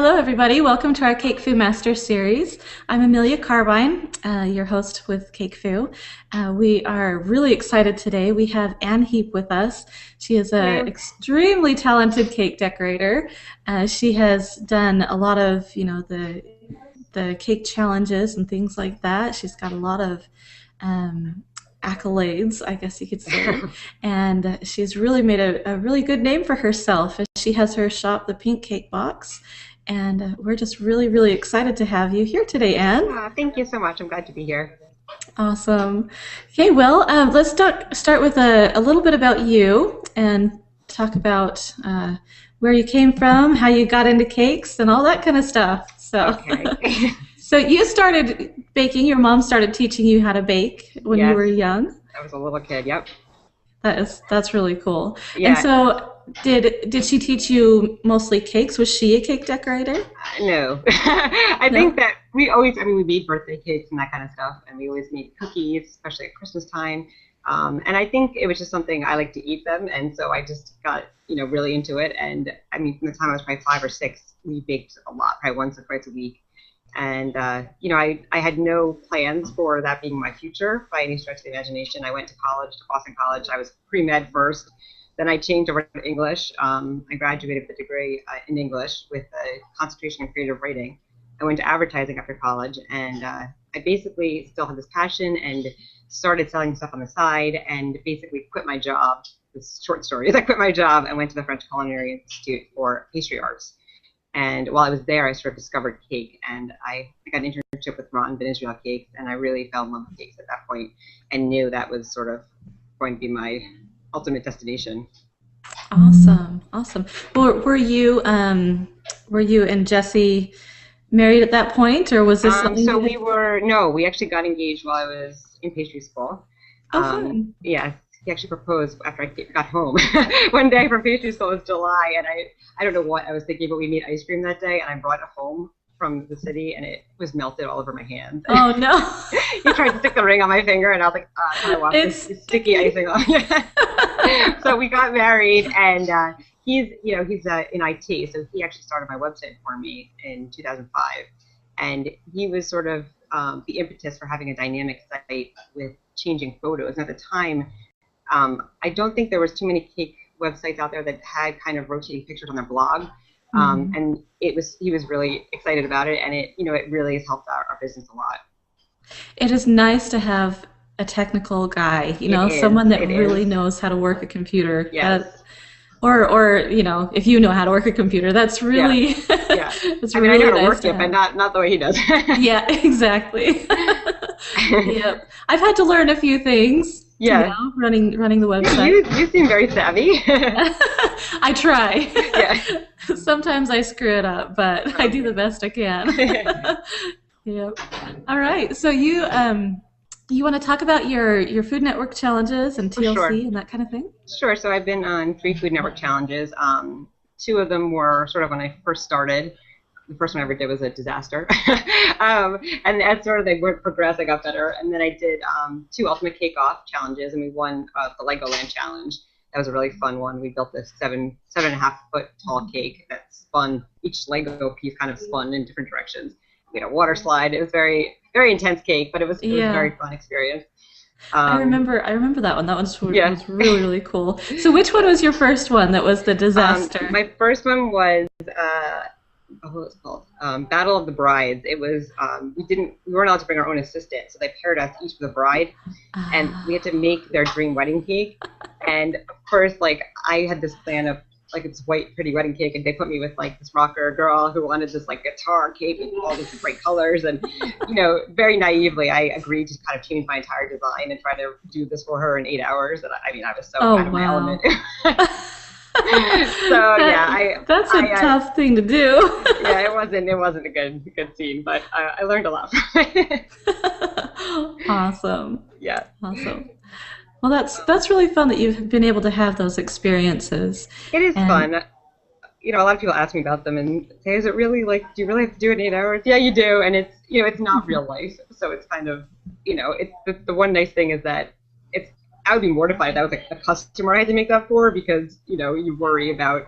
Hello, everybody. Welcome to our CakeFu Master Series. I'm Amelia Carbine, your host with CakeFu. We are really excited today. We have Heap with us. She is an Hello. extremely talented cake decorator. She has done a lot of, the cake challenges and things like that. She's got a lot of accolades, I guess you could say. And she's really made a really good name for herself. She has her shop, The Pink Cake Box. And we're just really, really excited to have you here today, Anne. Thank you so much. I'm glad to be here. Awesome. Okay, well, let's start with a little bit about you and talk about where you came from, how you got into cakes, and all that kind of stuff. So, Okay. so you started baking. Your mom started teaching you how to bake when you Yes, were young. I was a little kid. Yep. That's really cool. And Yeah. so, did she teach you mostly cakes? Was she a cake decorator? No. I think No. that we made birthday cakes and that kind of stuff, and we always made cookies, especially at Christmas time. And I think it was just something I like to eat them, and so I just got, really into it. And I mean, from the time I was probably 5 or 6, we baked a lot, probably once or twice a week. And I had no plans for that being my future by any stretch of the imagination. I went to college, to Boston College. I was pre-med first. Then I changed over to English. I graduated with a degree in English with a concentration in creative writing. I went to advertising after college, and I basically still had this passion and started selling stuff on the side, and basically quit my job. This short story is I quit my job and went to the French Culinary Institute for pastry arts. And while I was there, I sort of discovered cake, and I got an internship with Ron Ben Israel Cakes, and I really fell in love with cakes at that point, and knew that was sort of going to be my ultimate destination. Awesome, awesome. Were you and Jesse married at that point, or was this something So you we had? were no, we actually got engaged while I was in pastry school. Oh, fun. Yeah, he actually proposed after I got home. One day from pastry school, it was July, and I don't know what I was thinking, but we made ice cream that day, and I brought it home from the city, and it was melted all over my hands. Oh no, He tried to stick the ring on my finger, and I was like, "How do I wash it's this sticky sticky. icing off?" So we got married, and he's in IT, so he actually started my website for me in 2005, and he was sort of the impetus for having a dynamic site with changing photos. And at the time, I don't think there was too many cake websites out there that had kind of rotating pictures on their blog. Mhm. And he was really excited about it, and it really has helped our business a lot. It is nice to have a technical guy, It is, someone that it really is. knows how to work a computer. Yes. Or if you know how to work a computer, that's Yeah. really Yeah. it's I mean, I know really how to nice work to it, but have. not the way he does. Yeah, exactly. Yep. I've had to learn a few things, Yeah. running the Yeah, website. you seem very savvy. I try. Yeah. Sometimes I screw it up, but I do the Okay. best I can. Yep. All right. So you want to talk about your Food Network challenges and For sure. TLC and that kind of thing? Sure. So I've been on 3 Food Network challenges. Two of them were sort of when I first started. The first one I ever did was a disaster. And as sort of they were progressed, I got better. And then I did two Ultimate Cake Off challenges, and we won the Legoland challenge. That was a really fun one. We built this 7.5 foot tall cake that spun. Each Lego piece kind of spun in different directions. We had a water slide. It was very very intense cake, but it was a Yeah. very fun experience. I Um, remember I remember that one. That one yeah. was really, really cool. So which one was your first one that was the disaster? My first one was what was it called? Battle of the Brides. It was we weren't allowed to bring our own assistant, so they paired us each with a bride, and we had Ah. to make their dream wedding cake. And of course, like I had this plan of like it's white, pretty wedding cake, and they put me with like this rocker girl who wanted this like guitar cake with all these bright colors, and very naively, I agreed to kind of change my entire design and try to do this for her in 8 hours. And I mean, I was so Oh, out of my element. wow. So yeah, That that's a tough thing to do. yeah, it wasn't a good scene, but I learned a lot from it. Awesome. Yeah, Awesome. Well, that's really fun that you've been able to have those experiences. it is And fun. A lot of people ask me about them and say, "Is it really like? Do you really have to do it in 8 hours?" Yeah, you do, and it's not real life, so it's kind of, it's the one nice thing is that it's. I would be mortified if that was like a customer I had to make that for because you worry about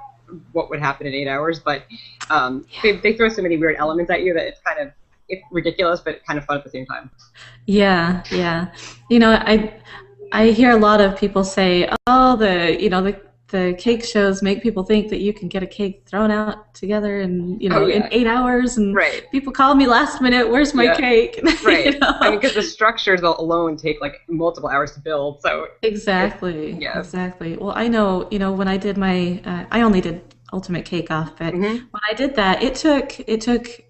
what would happen in 8 hours, but they throw so many weird elements at you that it's ridiculous, but kind of fun at the same time. Yeah, yeah. You know, I hear a lot of people say, "Oh, the cake shows make people think that you can get a cake thrown out together in Oh in yeah, 8 hours." And right. people call me last minute, "Where's my Yeah, cake?" right. you I mean, know. because the structures alone take like multiple hours to build, so it's Exactly, yeah. exactly. Well, I know, when I did I only did Ultimate Cake Off, but Hmm. when I did that, it took,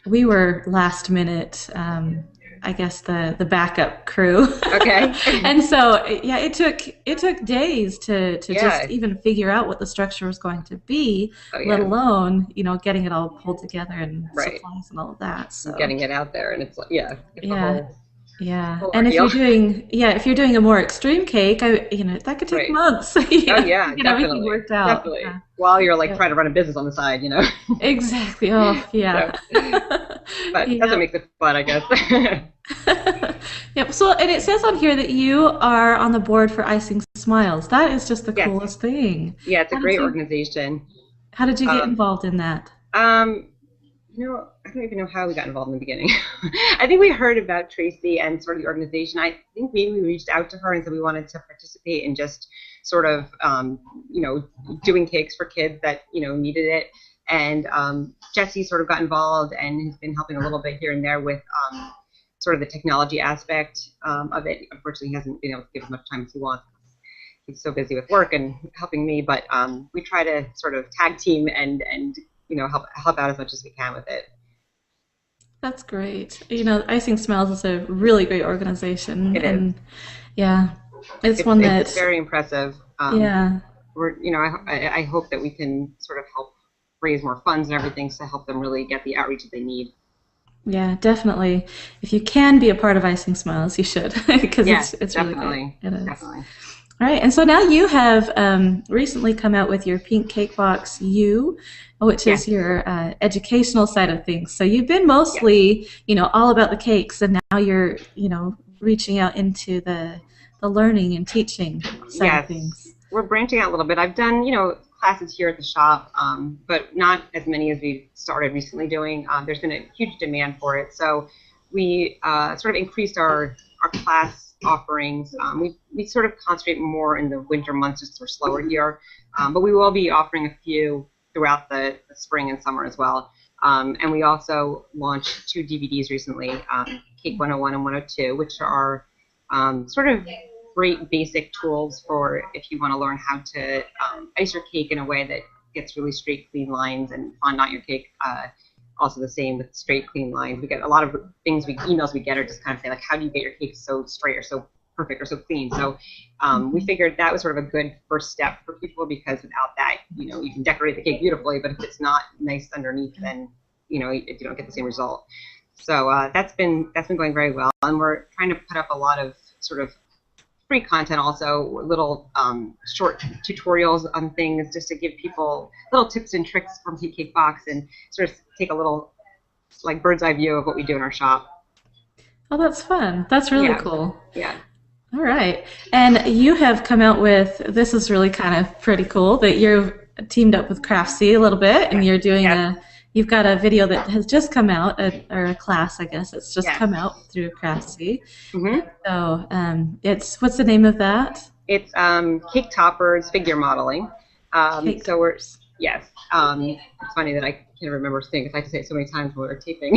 we were last minute, I guess the backup crew. Okay. And so, yeah, it took days to just Yeah. even figure out what the structure was going to be, Oh let yeah. alone, getting it all pulled together and Right. supplies and all of that. And So, getting it out there, and it's like yeah, it's a yeah. Yeah, whole and ordeal. if you're doing a more extreme cake, that could take Right. months, Oh to yeah, get everything definitely, worked out. definitely. Yeah, While you're like yeah, trying to run a business on the side, exactly. Oh, yeah. So, but that's what Yep. makes it fun, I guess. Yep. So, and it says on here that you are on the board for Icing Smiles. That is just the Yes. coolest thing. Yeah, it's a How did great you organization. how did you get Um, involved in that? um, I don't even know how we got involved in the beginning. I think we heard about Tracy and sort of the organization. I think maybe we reached out to her and said we wanted to participate in just sort of, you know, doing cakes for kids that, needed it. And Jesse sort of got involved and has been helping a little bit here and there with sort of the technology aspect of it. Unfortunately, he hasn't been able to give as much time as he wants. He's so busy with work and helping me, but we try to sort of tag team and help out as much as we can with it. That's great. Icing Smiles is a really great organization, It is. and yeah, it's one It's that, very impressive. yeah. I hope that we can sort of help raise more funds and everything to help them really get the outreach that they need. Yeah, definitely. If you can be a part of Icing Smiles, you should, because Yes, it's really great. definitely, It is. definitely. All right, and so now you have recently come out with your Pink Cake Box U, which Yes, is your educational side of things. So you've been yes, mostly, all about the cakes, and now you're, reaching out into the learning and teaching side of yes. things. We're branching out a little bit. I've done, classes here at the shop, but not as many as we started recently doing. There's been a huge demand for it, so we sort of increased our class offerings. We sort of concentrate more in the winter months, just we're slower here, but we will be offering a few throughout the spring and summer as well. And we also launched two DVDs recently, Cake 101 and 102, which are sort of great basic tools for if you want to learn how to ice your cake in a way that gets really straight, clean lines and fondant your cake. Also the same with straight, clean lines. We get a lot of emails we get are just kind of say like, how do you get your cake so straight or so perfect or so clean? So we figured that was sort of a good first step for people because without that, you can decorate the cake beautifully, but if it's not nice underneath, then you don't get the same result. So that's been going very well, and we're trying to put up a lot of sort of free content also, little short tutorials on things just to give people little tips and tricks from Cake Box and sort of take a little like bird's eye view of what we do in our shop. Oh, that's fun. That's really Yeah, cool. yeah, All right. And you have come out with, this is really kind of pretty cool, that you're teamed up with Craftsy a little bit, and yes, you're doing yes, you've got a video that has just come out, or a class, I guess, it's just yes. come out through Craftsy. Hmm. So what's the name of that? It's cake toppers figure modeling. Cake So we're toppers. yes. It's funny that I can't remember saying because I have to say it so many times when we're taping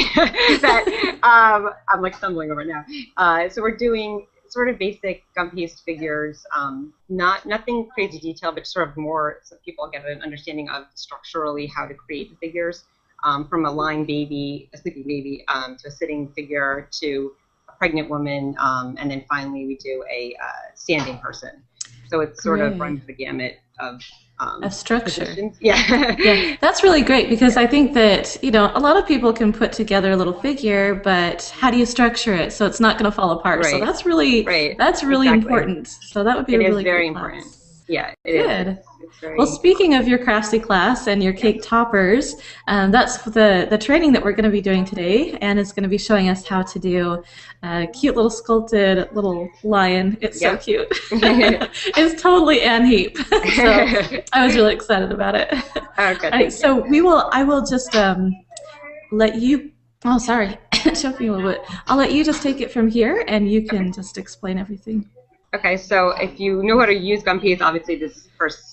that I'm like stumbling over it now. So we're doing sort of basic gum paste figures, nothing crazy detailed, but sort of more so people get an understanding of structurally how to create the figures, from a lying baby, a sleeping baby, to a sitting figure to a pregnant woman, and then finally we do a standing person. So it sort of Great. runs the gamut of A structure. positions. Yeah, Yeah. that's really great because I think that, a lot of people can put together a little figure, but how do you structure it so it's not going to fall apart? So Right. that's really Right. that's really Exactly. important. So that would be It a is really very great important. class. Yeah, it is. Good. It's Well, very, speaking of your Craftsy class and your yes. cake toppers, that's the training that we're going to be doing today. Anne is going to be showing us how to do a cute little sculpted little lion. It's so Yep. cute. It's totally Anne Heap. So I was really excited about it. All Oh, good. right, Thank you. so I will just let you, oh, sorry, choking a little bit. I'll let you just take it from here and you Okay. can just explain everything. Okay, so if you know how to use gum paste, obviously this first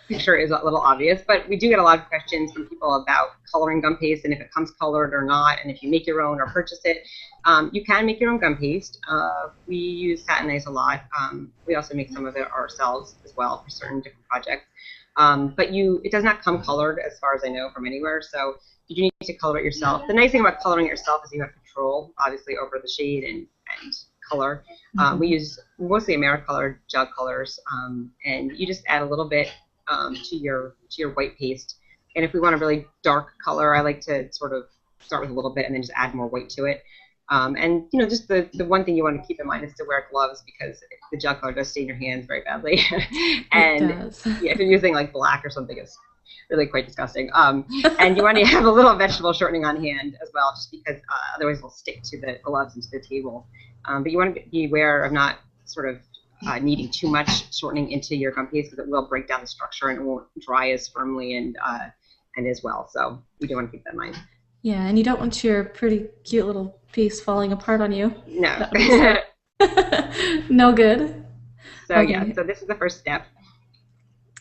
picture is a little obvious, but we do get a lot of questions from people about coloring gum paste and if it comes colored or not, and if you make your own or purchase it. You can make your own gum paste. We use satin a lot. We also make some of it ourselves as well for certain different projects. But it does not come colored as far as I know from anywhere, so you do need to color it yourself. The nice thing about coloring it yourself is you have control, obviously, over the shade and color. We Mm-hmm. use mostly AmeriColor gel colors, and you just add a little bit to your white paste. And if we want a really dark color, I like to sort of start with a little bit and then just add more white to it. And just the one thing you want to keep in mind is to wear gloves because the gel color does stain your hands very badly. It And does. yeah, if you're using like black or something, it's really quite disgusting. And you want to have a little vegetable shortening on hand as well, just because otherwise it'll stick to the gloves and to the table. But you want to be aware of not sort of needing too much shortening into your gum paste because it will break down the structure and it won't dry as firmly and as well. So we do want to keep that in mind. Yeah, and you don't want your pretty cute little piece falling apart on you. No. That would be so no good. So yeah, Okay. so this is the first step.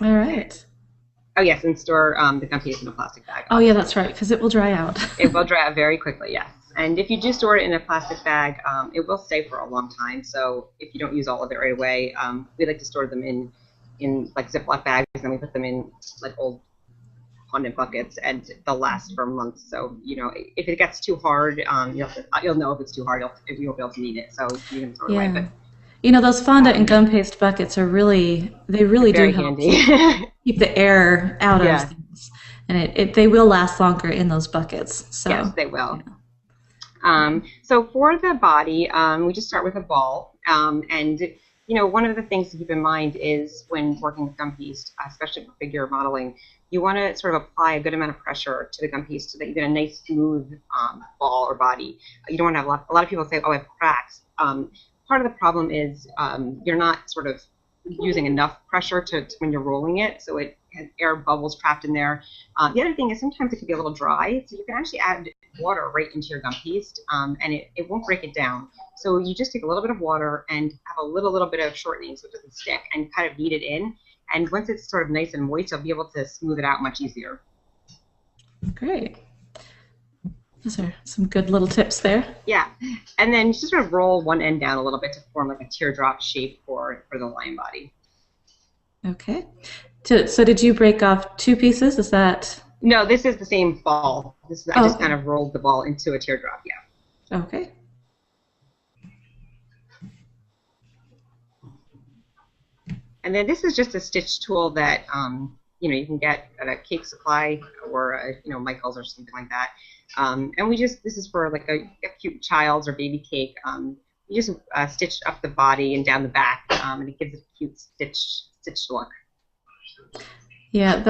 All right. Oh yes, and store the gum paste in a plastic bag, Oh yeah, obviously. that's right, because it will dry out. It will dry out very quickly, yes. And if you do store it in a plastic bag, it will stay for a long time. So if you don't use all of it right away, we like to store them in like Ziploc bags, and then we put them in like old fondant buckets, and they'll last for months. So if it gets too hard, you'll know if it's too hard. You won't be able to knead it, so you can throw it away. Yeah. But Those fondant and um, gum paste buckets are they really do very help handy. keep the air out of Yeah. things. And they will last longer in those buckets. Yes, So, they yeah. will. So for the body, we just start with a ball. And one of the things to keep in mind is when working with gum paste, especially for figure modeling, you want to sort of apply a good amount of pressure to the gum paste so that you get a nice smooth ball or body. You don't want to have a lot of people say, oh, I have cracks. Part of the problem is you're not sort of using enough pressure to when you're rolling it, so it has air bubbles trapped in there. The other thing is sometimes it can be a little dry, so you can actually add water right into your gum paste, and it won't break it down. So you just take a little bit of water and have a little bit of shortening so it doesn't stick, and kind of knead it in. And once it's sort of nice and moist, you'll be able to smooth it out much easier. Great. Those are some good little tips there. Yeah, and then you just sort of roll one end down a little bit to form like a teardrop shape for the lion body. Okay. So did you break off two pieces? Is that No, this is the same ball. I oh, just okay. kind of rolled the ball into a teardrop. Yeah. Okay. And then this is just a stitch tool that you can get at a cake supply or Michael's or something like that. And this is for like a cute child's or baby cake. You just stitch up the body and down the back, and it gives it a cute stitched look. Yeah,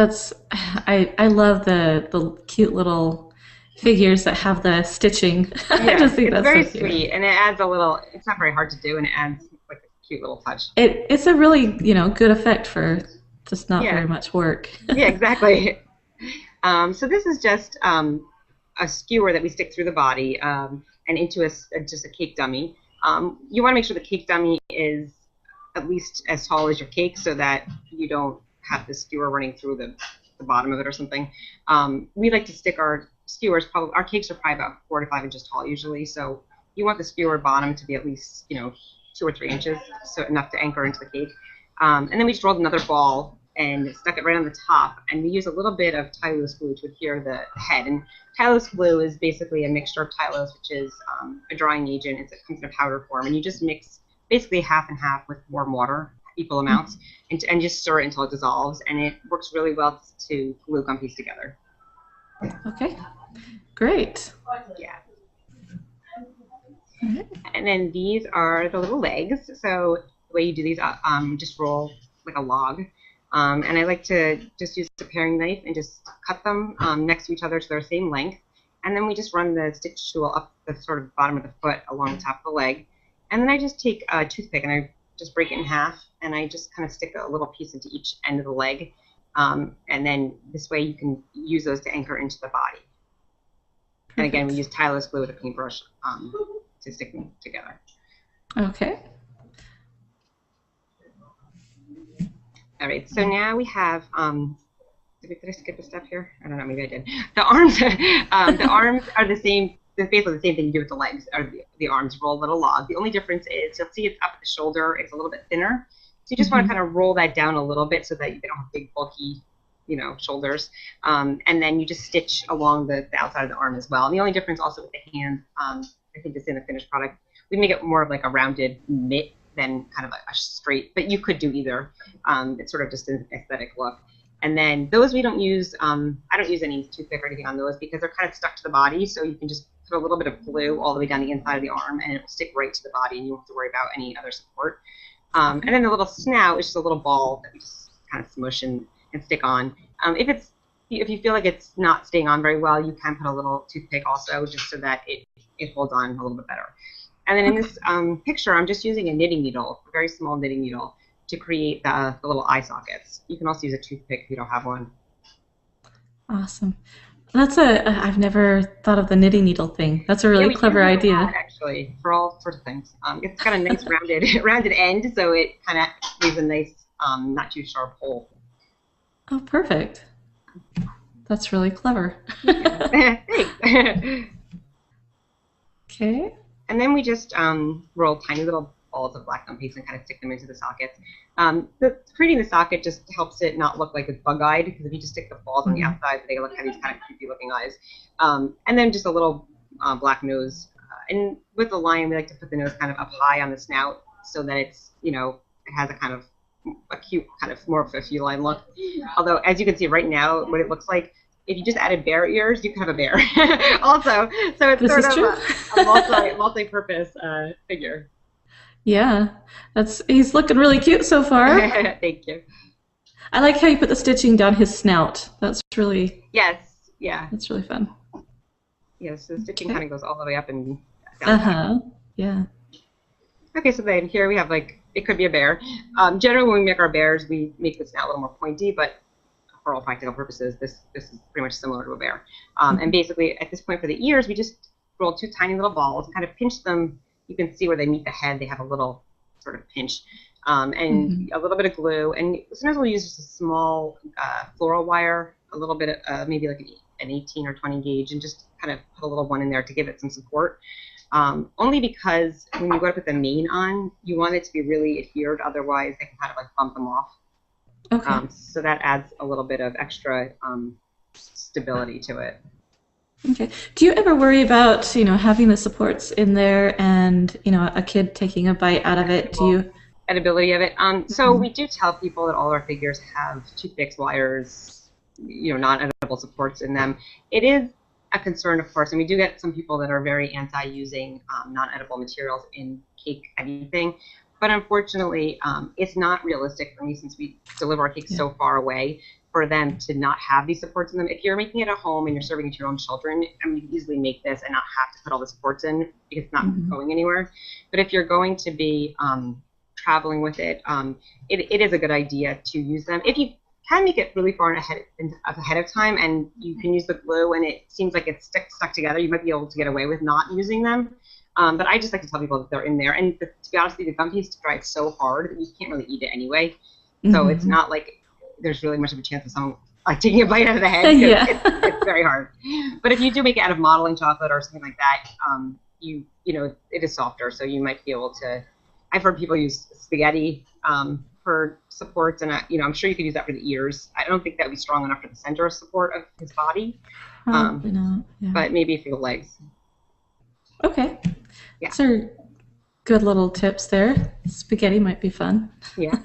I love the cute little figures that have the stitching. I Yes, just think it's that's so very cute. sweet, and it adds a little. It's not very hard to do, and it adds like a cute little touch. It's a really, good effect for just not Yeah, very much work. yeah, exactly. So this is just a skewer that we stick through the body and into just a cake dummy. You want to make sure the cake dummy is at least as tall as your cake so that you don't have the skewer running through the bottom of it or something. We like to stick our skewers, our cakes are probably about 4 to 5 inches tall usually, so you want the skewer bottom to be at least 2 or 3 inches, so enough to anchor into the cake. And then we just rolled another ball and stuck it right on the top, and we use a little bit of Tylose glue to adhere the head. And Tylose glue is basically a mixture of Tylose, which is a drying agent. It comes in a powder form, and you just mix basically half and half with warm water, equal amounts, and just stir it until it dissolves, and it works really well to glue gum paste together. Okay, great. Yeah. All right. And then these are the little legs. So the way you do these, just roll like a log. And I like to just use a paring knife and just cut them next to each other so they're the same length. And then we just run the stitch tool up the sort of bottom of the foot along the top of the leg. And then I just take a toothpick and I just break it in half, and I just kind of stick a little piece into each end of the leg. And then this way you can use those to anchor into the body. And again, we use Tyler's glue with a paintbrush to stick them together. Okay. All right, so now we have, did I skip a step here? I don't know, maybe I did. The arms, the arms are the same, basically the same thing you do with the legs, or the arms roll a little log. The only difference is you'll see it's up at the shoulder, it's a little bit thinner. So you just want to kind of roll that down a little bit so that you don't have big, bulky, shoulders. And then you just stitch along the outside of the arm as well. And the only difference also with the hand, I think it's in the finished product, we make it more of like a rounded mitt than kind of a straight, but you could do either. It's sort of just an aesthetic look. And then those we don't use, I don't use any toothpick or anything on those because they're kind of stuck to the body, so you can just put a little bit of glue all the way down the inside of the arm and it will stick right to the body and you won't have to worry about any other support. And then the little snout is just a little ball that we just kind of smush and stick on. If you feel like it's not staying on very well, you can put a little toothpick also just so that it holds on a little bit better. And then in this picture, I'm just using a knitting needle, a very small knitting needle, to create the little eye sockets. You can also use a toothpick if you don't have one. Awesome. I've never thought of the knitting needle thing. That's a really clever idea. Actually, for all sorts of things. It's got a nice rounded end, so it kind of leaves a nice, not too sharp hole. Oh, perfect. That's really clever. Thanks. Okay. And then we just roll tiny little balls of black gum paste and kind of stick them into the sockets. Creating the socket just helps it not look like it's bug-eyed, because if you just stick the balls on the outside, they look like these kind of creepy-looking eyes. And then just a little black nose. And with the lion, we like to put the nose kind of up high on the snout so that it's, it has a kind of a cute, kind of more of a feline look. Although, as you can see right now, what it looks like, if you just added bear ears, you could have a bear also. So it's sort of a multi-purpose figure. Yeah, he's looking really cute so far. Thank you. I like how you put the stitching down his snout. That's really That's really fun. Yes, the stitching kind of goes all the way up and down. Yeah. Okay, so then here we have it could be a bear. Generally, when we make our bears, we make the snout a little more pointy, but for all practical purposes, this is pretty much similar to a bear. And basically, at this point for the ears, we just roll two tiny little balls, kind of pinch them. You can see where they meet the head. They have a little sort of pinch, and a little bit of glue. And sometimes we'll use just a small floral wire, a little bit, maybe like an 18 or 20 gauge, and just kind of put a little one in there to give it some support. Only because when you go to put the mane on, you want it to be really adhered. Otherwise, they can kind of bump them off. Okay. So that adds a little bit of extra stability to it. Okay. Do you ever worry about, having the supports in there and, a kid taking a bite out of it? Edibility of it. So we do tell people that all our figures have toothpicks, wires, non-edible supports in them. It is a concern, of course, and we do get some people that are very anti-using non-edible materials in cake anything. But unfortunately, it's not realistic for me, since we deliver our cakes so far away, for them to not have these supports in them. If you're making it at home and you're serving it to your own children, you can easily make this and not have to put all the supports in because it's not going anywhere. But if you're going to be traveling with it, it is a good idea to use them. If you can make it really far ahead of time and you can use the glue and it seems like it's stuck together, you might be able to get away with not using them. But I just like to tell people that they're in there. And to be honest with you, the gum paste dries so hard that you can't really eat it anyway. So it's not like there's really much of a chance of someone taking a bite out of the head. It's very hard. But if you do make it out of modeling chocolate or something like that, it is softer, so you might be able to. I've heard people use spaghetti for supports, and I'm sure you could use that for the ears. I don't think that would be strong enough for the center of support of his body. Probably not. Yeah. But maybe for the legs. Okay. Yeah. Those are good little tips there. Spaghetti might be fun. Yeah.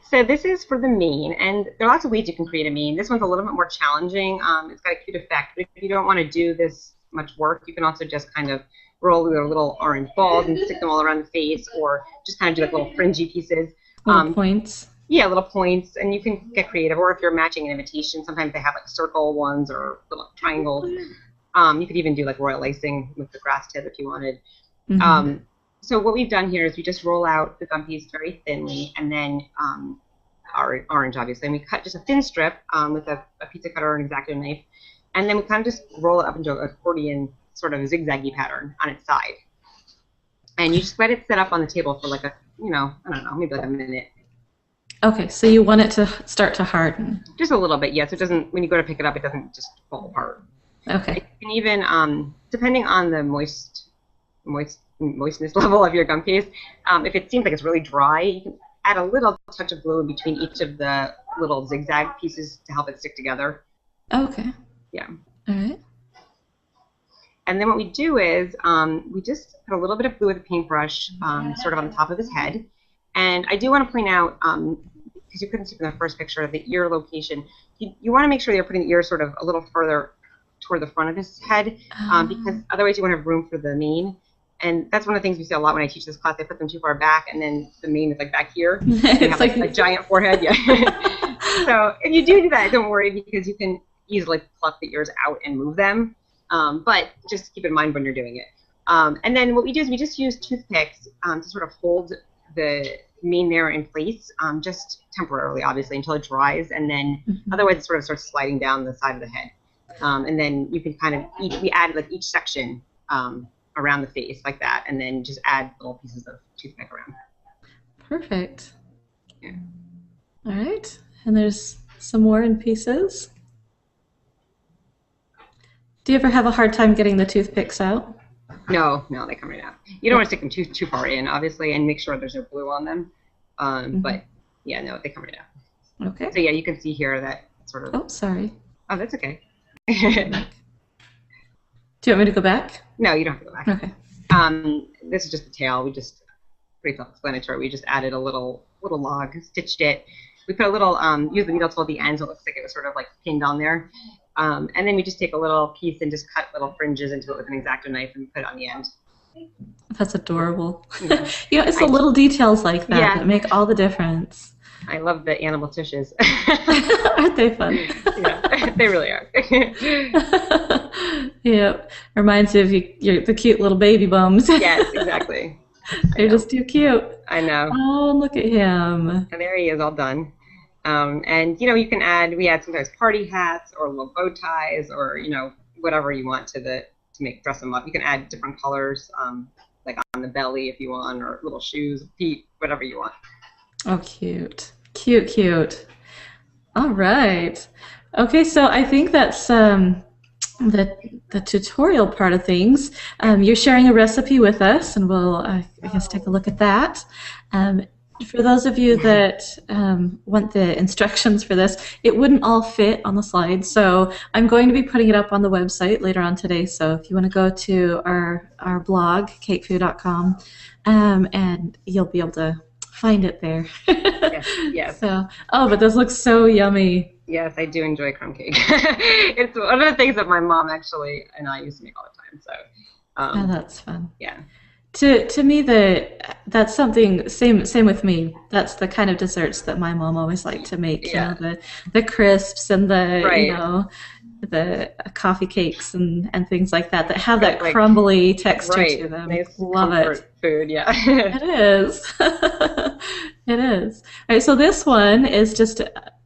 So this is for the mane, and there are lots of ways you can create a mane. This one's a little bit more challenging. It's got a cute effect, but if you don't want to do this much work, you can also just kind of roll your little orange balls and stick them all around the face, or just kind of do little fringy pieces. Little points. Yeah, little points, and you can get creative. Or if you're matching an invitation, sometimes they have like circle ones or little triangles. You could even do like royal icing with the grass tip if you wanted. Mm-hmm. Um, so what we've done here is we just roll out the gum piece very thinly, and then our orange, obviously, and we cut just a thin strip with a pizza cutter or an X-Acto knife, and then we kind of just roll it up into an accordion sort of zigzaggy pattern on its side. And you just let it set up on the table for like a, I don't know, maybe like a minute. Okay, so you want it to start to harden. Just a little bit, yes. It doesn't, when you go to pick it up, it doesn't just fall apart. Okay. You can even, depending on the moistness level of your gum case, if it seems like it's really dry, you can add a little touch of glue between each of the little zigzag pieces to help it stick together. Okay. Yeah. All right. And then what we do is we just put a little bit of glue with a paintbrush sort of on the top of his head. And I do want to point out, because you couldn't see from the first picture, the ear location. You want to make sure you're putting the ear sort of a little further toward the front of his head, because otherwise you won't have room for the mane. And that's one of the things we see a lot when I teach this class. I put them too far back, and then the mane is like back here. They have like a giant forehead. Yeah. So if you do that, don't worry, because you can easily pluck the ears out and move them. But just keep in mind when you're doing it. And then what we do is we just use toothpicks to sort of hold the mane there in place, just temporarily, obviously, until it dries, and then otherwise it sort of starts sliding down the side of the head. And then you can kind of we add like each section around the face like that, and then just add little pieces of toothpick around. Perfect. Yeah. All right, and there's some more in pieces. Do you ever have a hard time getting the toothpicks out? No, they come right out. You don't want to stick them too far in, obviously, and make sure there's no glue on them. But yeah, no, they come right out. Okay. So yeah, you can see here that sort of. Oh, sorry. Oh, that's okay. Do you want me to go back? No, you don't have to go back. Okay. This is just the tail. We just pretty self-explanatory. We just added a little log, stitched it. We put a little use the needle tool at the end, so it looks like it was sort of like pinned on there. And then we just take a little piece and just cut little fringes into it with an X-Acto knife and put it on the end. That's adorable. Yeah. It's the little details like that that make all the difference. I love the animal tushes. Aren't they fun? Yeah, they really are. Yep. Reminds you of the cute little baby bums. Yes, exactly. They're just too cute. I know. Oh, look at him. And there he is, all done. And you can add. We add sometimes party hats or little bow ties, or whatever you want to dress them up. You can add different colors, like on the belly if you want, or little shoes, feet, whatever you want. Oh, cute. Cute. All right. Okay, so I think that's the tutorial part of things. You're sharing a recipe with us, and we'll, I guess, take a look at that. For those of you that want the instructions for this, it wouldn't all fit on the slide, so I'm going to be putting it up on the website later on today. So if you want to go to our blog, cakefu.com, and you'll be able to find it there. Yes. So, but this looks so yummy. Yes, I do enjoy crumb cake. It's one of the things that my mom actually and I used to make all the time. So, Oh, that's fun. Yeah. To me, that's something same with me. That's the kind of desserts that my mom always liked to make. Yeah. The crisps and Right. The coffee cakes and things like that have that crumbly texture Right. to them. Nice Love comfort it. food, yeah. It is. It is. All right, so this one is just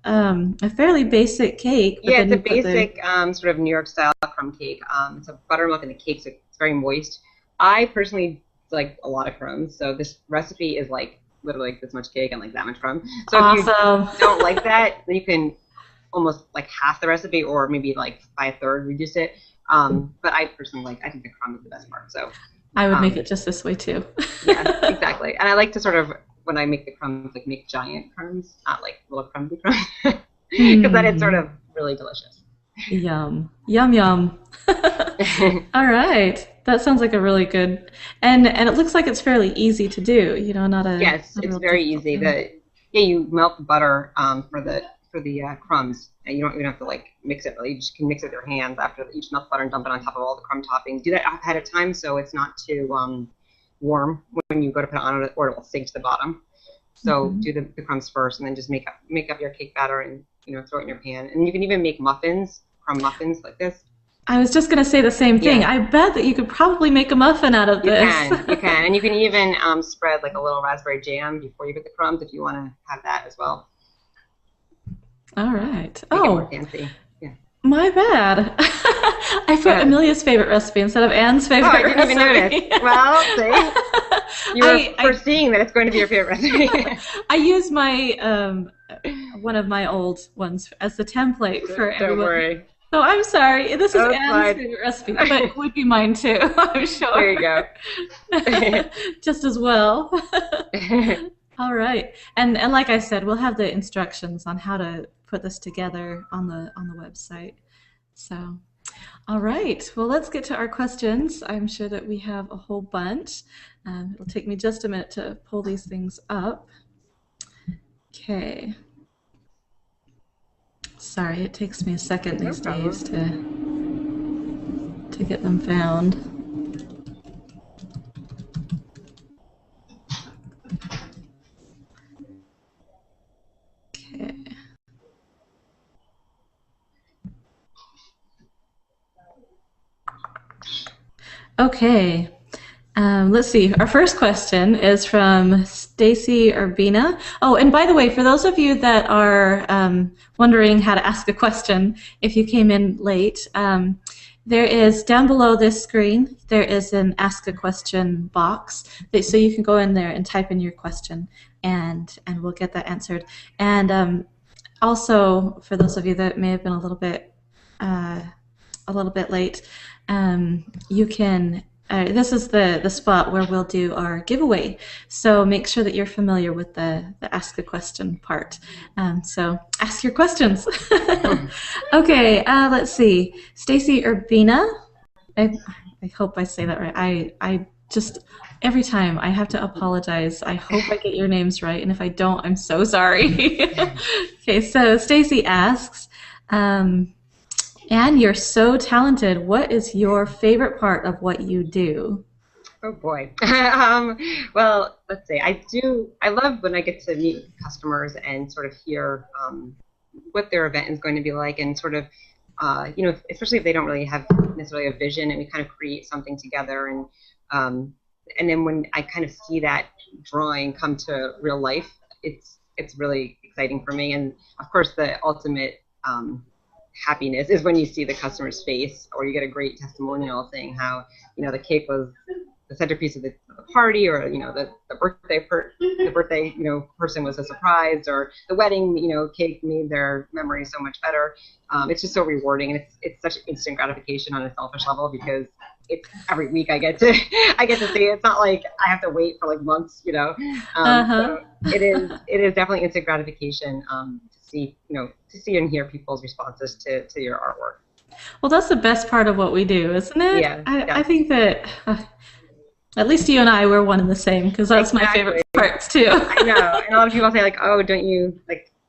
a fairly basic cake. But Yeah, then it's a you put basic sort of New York style crumb cake. It's a buttermilk in the cake, so it's very moist. I personally like a lot of crumbs, so this recipe is like literally like this much cake and like that much crumb. So if Awesome. you don't like that, then you can almost like half the recipe, or maybe like by a third reduce it. But I personally I think the crumb is the best part. So I would make it just this way too. yeah, exactly. And I like to sort of, when I make the crumbs, like make giant crumbs, not like little crumbly crumbs, because then it's sort of really delicious. Yum. Yum, yum. All right. That sounds like a really good, and it looks like it's fairly easy to do, not a. Yes, not a it's real very difficult easy. thing. You melt the butter for the crumbs, and you don't even have to like mix it. You just can mix it with your hands after you just melt the butter and dump it on top of all the crumb toppings. Do that ahead of time so it's not too warm when you go to put it on, or it will sink to the bottom. So Hmm. do the crumbs first, and then just make up your cake batter and throw it in your pan. And you can even make muffins, crumb muffins like this. I was just going to say the same thing. Yeah, I bet that you could probably make a muffin out of this. you can, and you can even spread like a little raspberry jam before you put the crumbs if you want to have that as well. All right. Make it more Oh, fancy. Yeah. my bad. I Go put ahead. Amelia's favorite recipe instead of Anne's Oh, I favorite didn't even notice. recipe. Well, see, you were I foreseeing that it's going to be your favorite recipe. I use my one of my old ones as the template for Don't everyone. worry. So I'm sorry. This is Oh, it's Anne's fine. favorite recipe, but it would be mine too, I'm There sure. you go. Just as well. All right. And like I said, we'll have the instructions on how to put this together on the website. So, all right. Well, let's get to our questions. I'm sure that we have a whole bunch. It'll take me just a minute to pull these things up. Okay. Sorry, it takes me a second No these days problem. to get them found. Okay. Okay. Let's see. Our first question is from Stacy Urbina. Oh, and by the way, for those of you that are wondering how to ask a question, if you came in late, there is down below this screen, there is an ask a question box so you can go in there and type in your question and we'll get that answered. And also, for those of you that may have been uh, a little bit late, you can. This is the spot where we'll do our giveaway. So make sure that you're familiar with the ask a question part. So ask your questions. Okay, let's see. Stacy Urbina. I, I hope I say that right. I just every time I have to apologize. I hope I get your names right, and if I don't, I'm so sorry. Okay, so Stacy asks. Anne, you're so talented. What is your favorite part of what you do? Oh boy. Well, let's see. I love when I get to meet customers and sort of hear what their event is going to be like, and sort of, especially if they don't really have necessarily a vision, and we kind of create something together, um, and then when I kind of see that drawing come to real life, it's really exciting for me. And of course, the ultimate happiness is when you see the customer's face, or you get a great testimonial saying how the cake was the centerpiece of the party, or the birthday person was a surprise, or the wedding cake made their memory so much better. It's just so rewarding, and it's such instant gratification on a selfish level, because it's every week I get to I get to see it. It's not like I have to wait for like months. Uh huh. So it is definitely instant gratification, to see and hear people's responses to your artwork. Well, that's the best part of what we do, isn't it? Yeah, I yes, think that at least you and I were one and the same because that's my favorite exactly. parts too. I know, and a lot of people say like, "Oh, don't you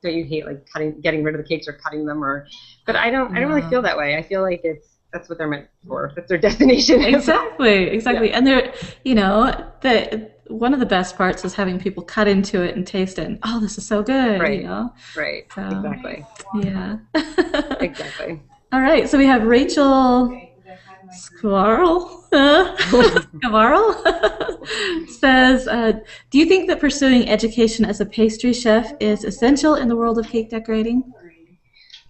hate like getting rid of the cakes or cutting them?" Or, but I don't really feel No. that way. I feel like that's what they're meant for. That's their destination. Exactly, Yeah, exactly. And the one of the best parts is having people cut into it and taste it. And, oh, this is so good. right, right, So, exactly, yeah. exactly. All right, so we have Rachel Squirrel Squirrel says, "Do you think that pursuing education as a pastry chef is essential in the world of cake decorating?"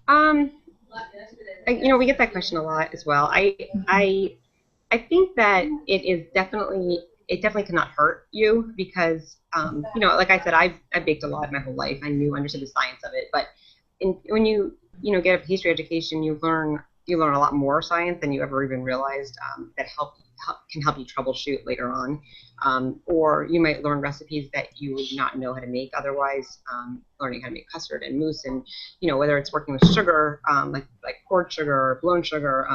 Um, we get that question a lot as well. I think that it definitely cannot hurt you, because like I said, I've baked a lot my whole life. I understood the science of it, but when you get a pastry education, you learn a lot more science than you ever even realized, that can help you troubleshoot later on, or you might learn recipes that you would not know how to make otherwise. Learning how to make custard and mousse, and whether it's working with sugar, like poured sugar or blown sugar,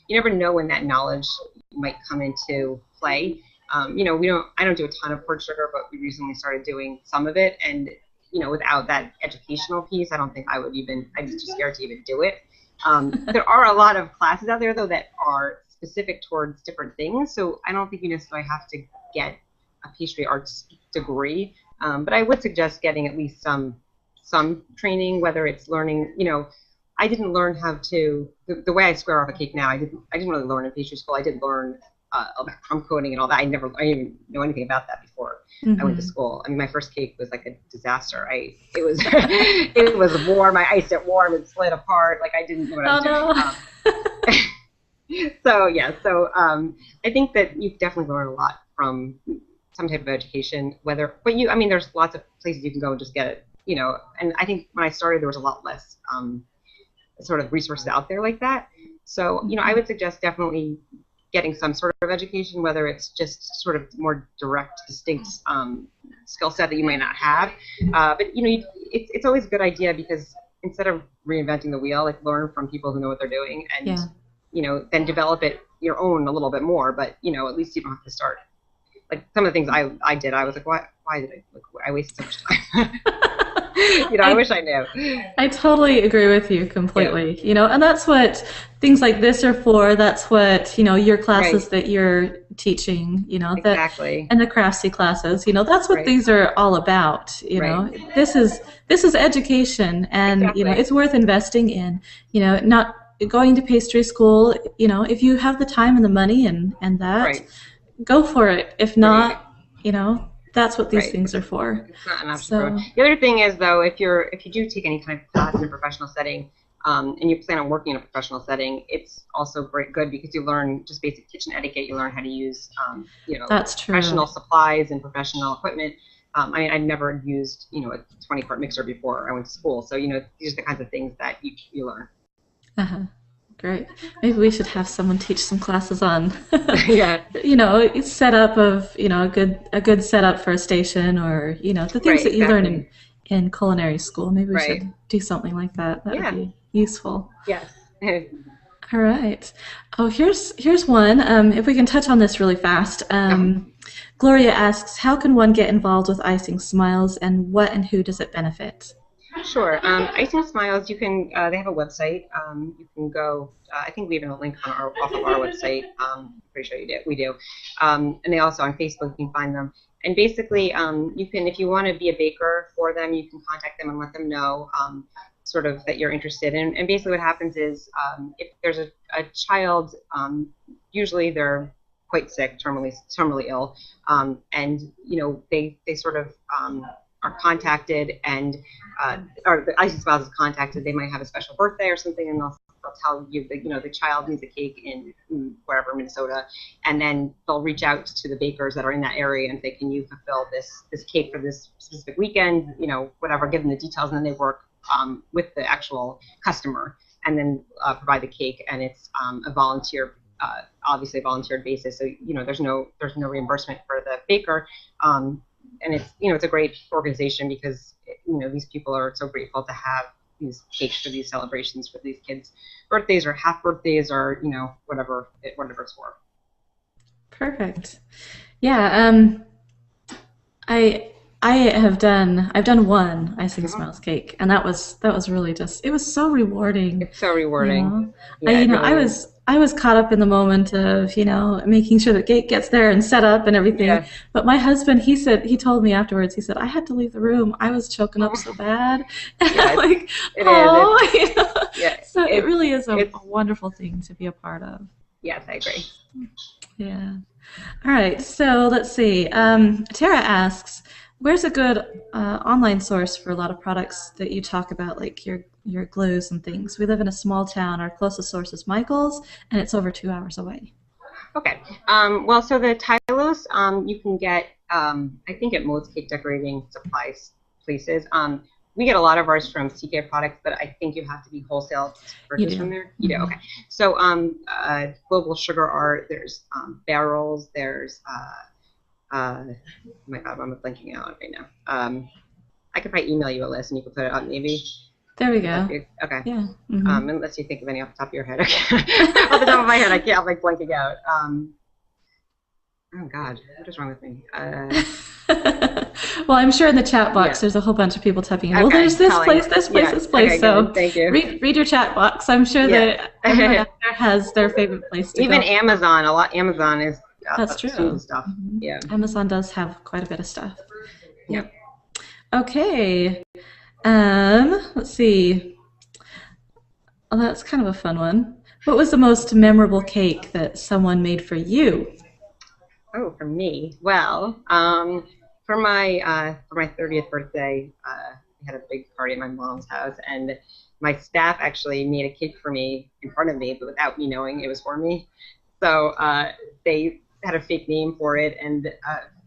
you never know when that knowledge might come into play. I don't do a ton of poured sugar, but we recently started doing some of it, and without that educational piece, I don't think I'd be too scared to even do it. There are a lot of classes out there, though, that are specific towards different things. So I don't think you necessarily have to get a pastry arts degree But I would suggest getting at least some training, whether it's learning, I didn't learn how to the way I square off a cake now. I didn't really learn in pastry school. I did learn about crumb coating and all that. I didn't even know anything about that before I went to school. I mean, my first cake was like a disaster. It was it was warm. I iced it warm. It slid apart. Like I didn't know what I was doing. I think that you definitely learn a lot from some type of education. But I mean, there's lots of places you can go and just get it. And I think when I started, there was a lot less sort of resources out there like that. So, I would suggest definitely getting some sort of education, whether it's just sort of more direct, distinct skill set that you might not have. But it's always a good idea because instead of reinventing the wheel, like learn from people who know what they're doing, and then develop it your own a little bit more. But at least you don't have to start. Like some of the things I did, I was like, why did I wasted so much time? I wish I knew. I totally agree with you completely. And that's what things like this are for. That's what, your classes that you're teaching, exactly. And the Craftsy classes, that's what these are all about. This is education, and it's worth investing in. Not going to pastry school. If you have the time and the money and that, go for it. If not, that's what these things are for. It's not enough. So, the other thing is, though, if you do take any kind of class in a professional setting, and you plan on working in a professional setting, it's also good because you learn just basic kitchen etiquette. You learn how to use, that's true. Professional supplies and professional equipment. I mean, I'd never used, a 20-quart mixer before I went to school. So, these are the kinds of things that you learn. Great. Maybe we should have someone teach some classes on, setup of, a good setup for a station, or, the things that you learn in culinary school. Maybe we should do something like that. That would be useful. Yes. All right. Oh, here's one. If we can touch on this really fast. Gloria asks, how can one get involved with Icing Smiles, and what and who does it benefit? Sure. Icing Smiles, you can. They have a website. You can go. I think we have a link off of our website. Pretty sure we do. And they also on Facebook. You can find them. And basically, you can, if you want to be a baker for them, you can contact them and let them know sort of that you're interested in. And basically, what happens is if there's a child, usually they're quite sick, terminally ill, and they sort of are contacted, and or the Icing Smiles is contacted. They might have a special birthday or something, and they'll tell you that the child needs a cake in wherever, Minnesota, and then they'll reach out to the bakers that are in that area and say, can you fulfill this cake for this specific weekend, whatever, give them the details, and then they work with the actual customer and then provide the cake, and it's a volunteer. Obviously a volunteered basis, so there's no reimbursement for the baker, and it's a great organization because these people are so grateful to have these cakes for these celebrations for these kids' birthdays or half birthdays or whatever it's for. Perfect. Yeah. I've done one Icing Smiles cake, and that was really it was so rewarding. It's so rewarding. I was caught up in the moment of making sure the cake gets there and set up and everything. Yeah. But my husband, he told me afterwards, he said, I had to leave the room. I was choking up so bad. Yeah, like, So it really is a wonderful thing to be a part of. Yes, I agree. Yeah. All right. So let's see. Tara asks, where's a good online source for a lot of products that you talk about, like your glues and things? We live in a small town. Our closest source is Michael's, and it's over 2 hours away. Okay. Well, so the Tylose you can get, I think, at most cake decorating supplies places. We get a lot of ours from CK Products, but I think you have to be wholesale purchase from there. You do? Okay. So Global Sugar Art, there's barrels, there's oh my God, I'm blanking out right now. I could probably email you a list and you could put it up maybe. There we go. Okay. Yeah. Unless you think of any off the top of your head. Okay. Off the top of my head, I can't. I'm like blanking out. Oh God, what is wrong with me? Well, I'm sure in the chat box there's a whole bunch of people typing in. Well, there's this place, this place, this place. Okay, so thank you. Read your chat box. I'm sure that everyone out there has their favorite place to go. Even Amazon. Amazon is that's true. Stuff. Yeah. Amazon does have quite a bit of stuff. Yep. Okay. Let's see. Oh, that's kind of a fun one. What was the most memorable cake that someone made for you? Oh, for me. Well, for my 30th birthday, we had a big party at my mom's house, and my staff actually made a cake for me in front of me, but without me knowing it was for me. So they had a fake name for it and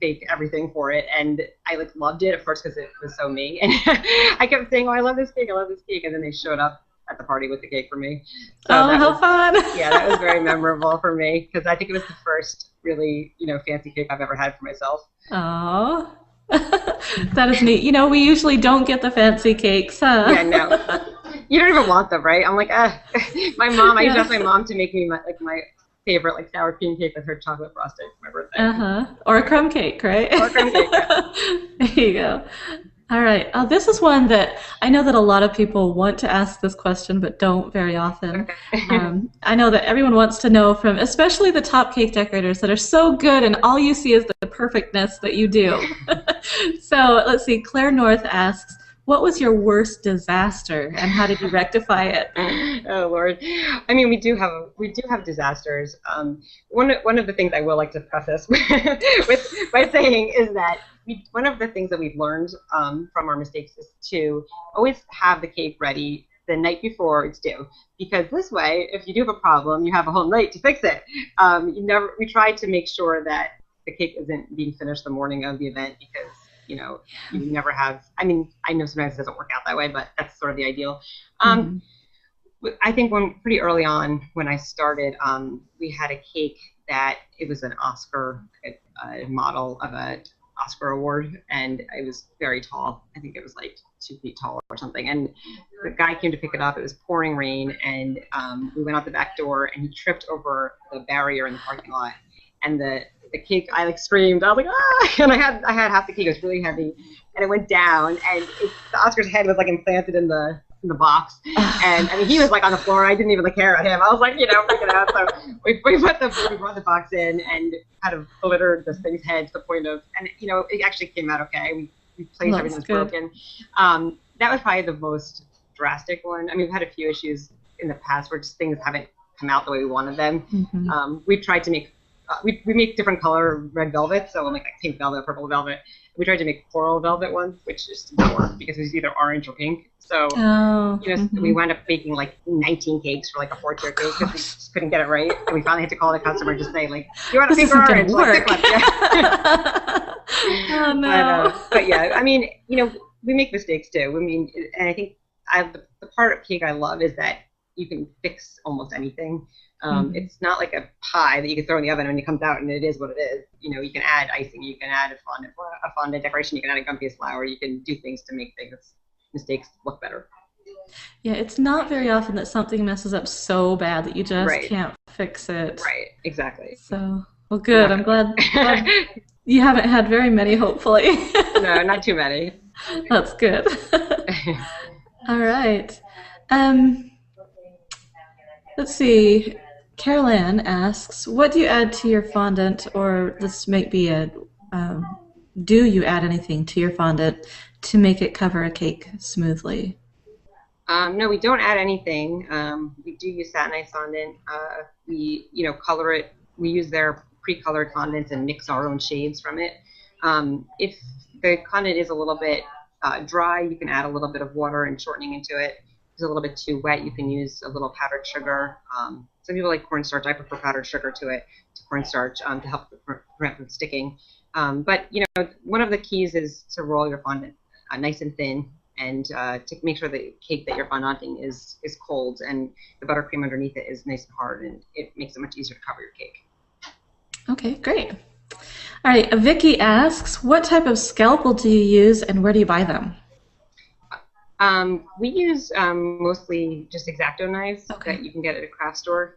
fake everything for it, and I like loved it at first because it was so me, and I kept saying, "Oh, I love this cake, I love this cake," and then they showed up at the party with the cake for me. So Oh, that how was fun! yeah, that was very memorable for me because I think it was the first really, fancy cake I've ever had for myself. Oh, that is neat. We usually don't get the fancy cakes, huh? Yeah, no, you don't even want them, right? I'm like, my mom. I used to Yeah. ask my mom to make me my favorite like sour cream cake with her chocolate frosting for my birthday Uh-huh. Or a crumb cake, right? or crumb cake. Yeah. There you go. All right. This is one that I know that a lot of people want to ask this question, but don't very often. Okay. I know that everyone wants to know from, especially the top cake decorators that are so good, and all you see is the perfectness that you do. So let's see. Claire North asks, "What was your worst disaster, and how did you rectify it?" Oh Lord, I mean, we do have disasters. One of the things I will like to preface with by saying is that one of the things that we've learned from our mistakes is to always have the cake ready the night before it's due, because this way, if you do have a problem, you have a whole night to fix it. We try to make sure that the cake isn't being finished the morning of the event because you never have. I mean, I know sometimes it doesn't work out that way, but that's sort of the ideal. Um, Mm-hmm. I think when pretty early on when I started, we had a cake that it was an Oscar model of a Oscar award, and it was very tall. I think it was like 2 feet tall or something. And the guy came to pick it up. It was pouring rain, and we went out the back door, and he tripped over the barrier in the parking lot. And the cake, I like screamed. I was like, ah! And I had half the cake. It was really heavy, and it went down, and the Oscar's head was like implanted in the box. And I mean, he was like on the floor. I didn't even like care at him. I was like, freaking out. So we brought the box in and kind of glittered this thing's head to the point of, and it actually came out okay. We replaced everything That's that's good. broken. That was probably the most drastic one. I mean, we've had a few issues in the past where just things haven't come out the way we wanted them. Mm-hmm. We tried to make we make different color red velvet, so we'll make like pink velvet, purple velvet. We tried to make coral velvet ones, which just didn't work because it was either orange or pink. So Oh, we mm-hmm. wound up baking like 19 cakes for like a Oh 4-tier cake because we gosh, just couldn't get it right. And we finally had to call the customer and just say like, "Do you want a this pink or isn't gonna orange?" Like pick work. one. Yeah. Oh but no. yeah, I mean, we make mistakes too. I mean, and I think the part of cake I love is that you can fix almost anything. Mm-hmm. It's not like a pie that you can throw in the oven and it comes out and it is what it is. You can add icing, you can add a fondant decoration, you can add a gumpiest flour, you can do things to make things mistakes look better. Yeah, it's not very often that something messes up so bad that you just Right, can't fix it. right, exactly. So, well, good. Knock I'm on wood. glad you haven't had very many, hopefully. No, not too many. That's good. All right. Um, let's see. Carol Ann asks, "What do you add to your fondant?" Or this might be um, do you add anything to your fondant to make it cover a cake smoothly? No, we don't add anything. We do use satinized fondant. We, color it. We use their pre-colored fondants and mix our own shades from it. If the fondant is a little bit dry, you can add a little bit of water and shortening into it. If it's a little bit too wet, you can use a little powdered sugar. Some people like cornstarch. I prefer powdered sugar to cornstarch to help prevent from sticking. But one of the keys is to roll your fondant nice and thin and to make sure the cake that you're fondanting is cold and the buttercream underneath it is nice and hard, and it makes it much easier to cover your cake. Okay, great. All right. Vicky asks, "What type of scalpel do you use, and where do you buy them?" We use mostly just X-Acto knives Okay. that you can get at a craft store,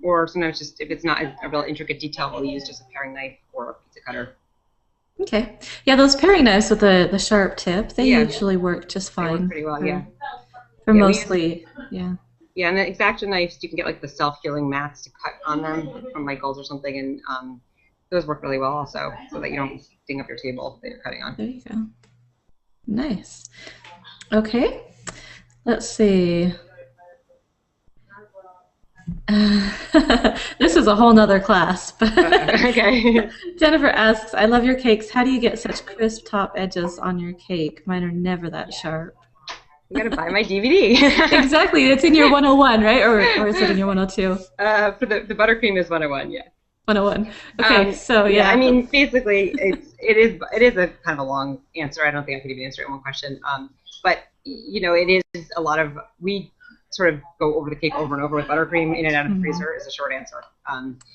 or sometimes just if it's not a real intricate detail, we'll use just a paring knife or a pizza cutter. Okay. Yeah, those paring knives with the sharp tip, they Yeah, usually work just they work fine pretty well. Yeah, for yeah, we use mostly, yeah. yeah, and the X-Acto knives you can get like the self-healing mats to cut on them from Michaels or something, and those work really well also, so that you don't ding up your table that you're cutting on. There you go. Nice. Okay. Let's see. This is a whole nother class, but Okay. Jennifer asks, I love your cakes. How do you get such crisp top edges on your cake? Mine are never that sharp. You gotta buy my DVD. Exactly. It's in your 101, right? Or is it in your 102? For the buttercream is 101, yeah. 101. Okay, so Yeah, I yeah. mean, basically, it is a kind of a long answer. I don't think I could even answer it in one question. But it is a lot of we sort of go over the cake over and over with buttercream in and out of the Mhm. freezer is a short answer.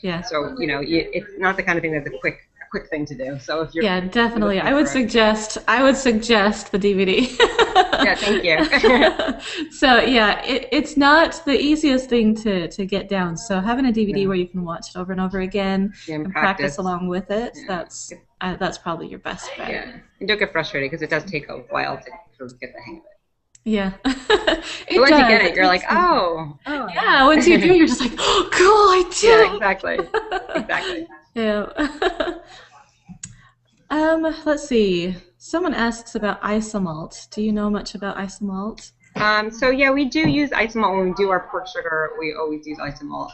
Yeah. So it's not the kind of thing that's a quick thing to do. So if you're Yeah, definitely. looking for it, I would suggest the DVD. yeah, thank you. So yeah, it's not the easiest thing to get down. So having a DVD No, where you can watch it over and over again yeah, and and practice practice. along with it, Yeah. that's probably your best bet. Yeah, and don't get frustrated because it does take a while to sort of get the hang of it. Yeah, But it once you does. get it, It you're like, takes some time. oh, Yeah, once you do, you're just like, oh, cool, yeah, I exactly, did exactly. it. Yeah. Let's see. Someone asks about isomalt. Do you know much about isomalt? So yeah, we do use isomalt when we do our pork sugar. We always use isomalt.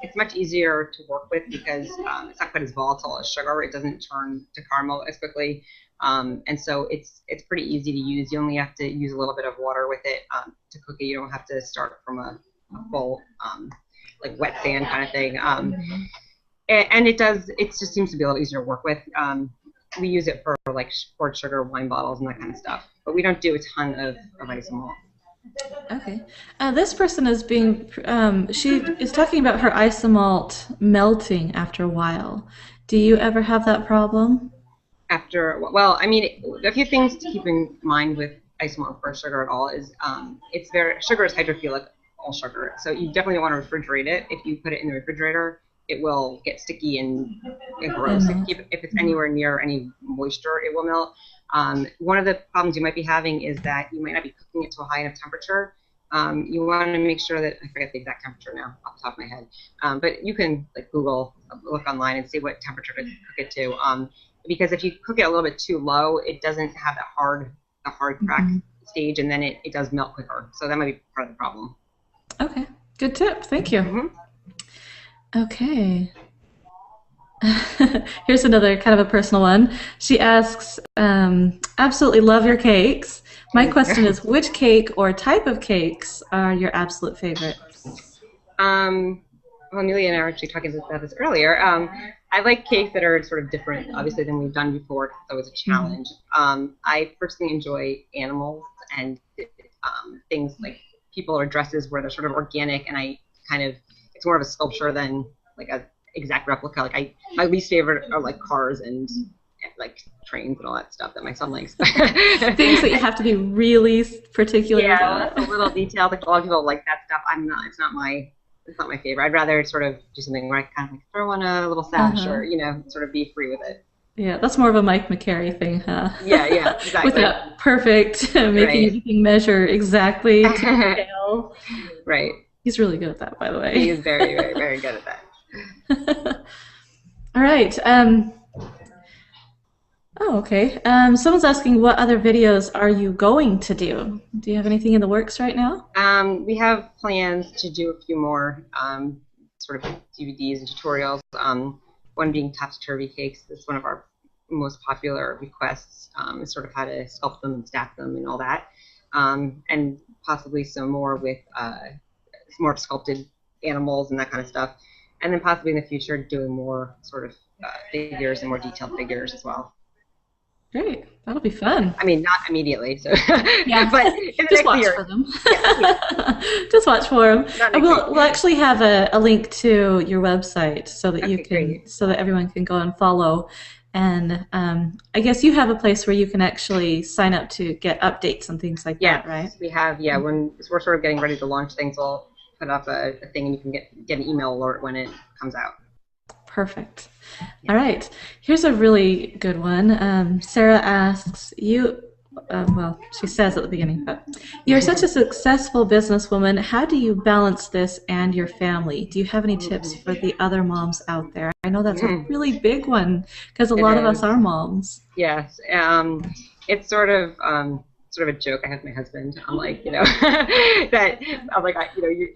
It's much easier to work with because it's not quite as volatile as sugar. It doesn't turn to caramel as quickly, and so it's pretty easy to use. You only have to use a little bit of water with it to cook it. You don't have to start from a full like wet sand kind of thing. And it just seems to be a little easier to work with. We use it for like poured sugar, wine bottles, and that kind of stuff. But we don't do a ton of isomalt. Okay. This person is she is talking about her isomalt melting after a while. Do you ever have that problem? Well, I mean, a few things to keep in mind with isomalt for sugar at all is sugar is hydrophilic, all sugar. So you definitely don't want to refrigerate it. If you put it in the refrigerator, it will get sticky and gross. And If it's anywhere near any moisture, it will melt. One of the problems you might be having is that you might not be cooking it to a high enough temperature. You want to make sure that I forget the exact temperature now off the top of my head, but you can like Google, look online, and see what temperature to cook it to. Because if you cook it a little bit too low, it doesn't have the hard crack Mhm. stage, and then it does melt quicker. So that might be part of the problem. Okay, good tip. Thank you. Hmm. Okay. Here's another kind of a personal one. She asks, absolutely love your cakes. My question is, which cake or type of cakes are your absolute favorite? Well, Amelia and I were actually talking about this earlier. I like cakes that are sort of different, obviously, than we've done before. It's always a Mhm. challenge. I personally enjoy animals and things like people or dresses where they're sort of organic, and it's more of a sculpture than like a exact replica. My least favorite are like cars and like trains and all that stuff that my son likes. Things that you have to be really particular Yeah, about. a little detailed. Like a lot of people like that stuff. I'm not. It's not my favorite. I'd rather sort of do something where I kind of like throw on a little sash Uh-huh. or sort of be free with it. Yeah, that's more of a Mike McCary thing, huh? Yeah, yeah, With exactly. that perfect, making Right. everything measure exactly to scale. Right. He's really good at that, by the He way. is very, very, very good at that. All right. Oh, okay. Someone's asking, what other videos are you going to do? Do you have anything in the works right now? We have plans to do a few more sort of DVDs and tutorials. One being topsy-turvy cakes. That's one of our most popular requests. Is sort of how to sculpt them and stack them and all that. And possibly some more with more sculpted animals and that kind of stuff. And then possibly in the future doing more sort of figures and more detailed figures as well. Great. That'll be fun. I mean, not immediately, so Yeah. but in the Just next watch year. for them. Yeah, yeah, Just watch for them. not And next week. we'll actually have a link to your website so that Okay, great. so that everyone can go and follow. And I guess you have a place where you can actually sign up to get updates and things like that, right? Yes, we have. Yeah, when we're sort of getting ready to launch things, we'll put up a thing, and you can get an email alert when it comes out. Perfect. All right. Here's a really good one. Sarah asks, well, she says at the beginning, but you're such a successful businesswoman. How do you balance this and your family? Do you have any tips for the other moms out there? I know that's a really big one because a It lot of us is. are moms. Yes. It's sort of a joke I have with my husband. I'm like, that I'm like,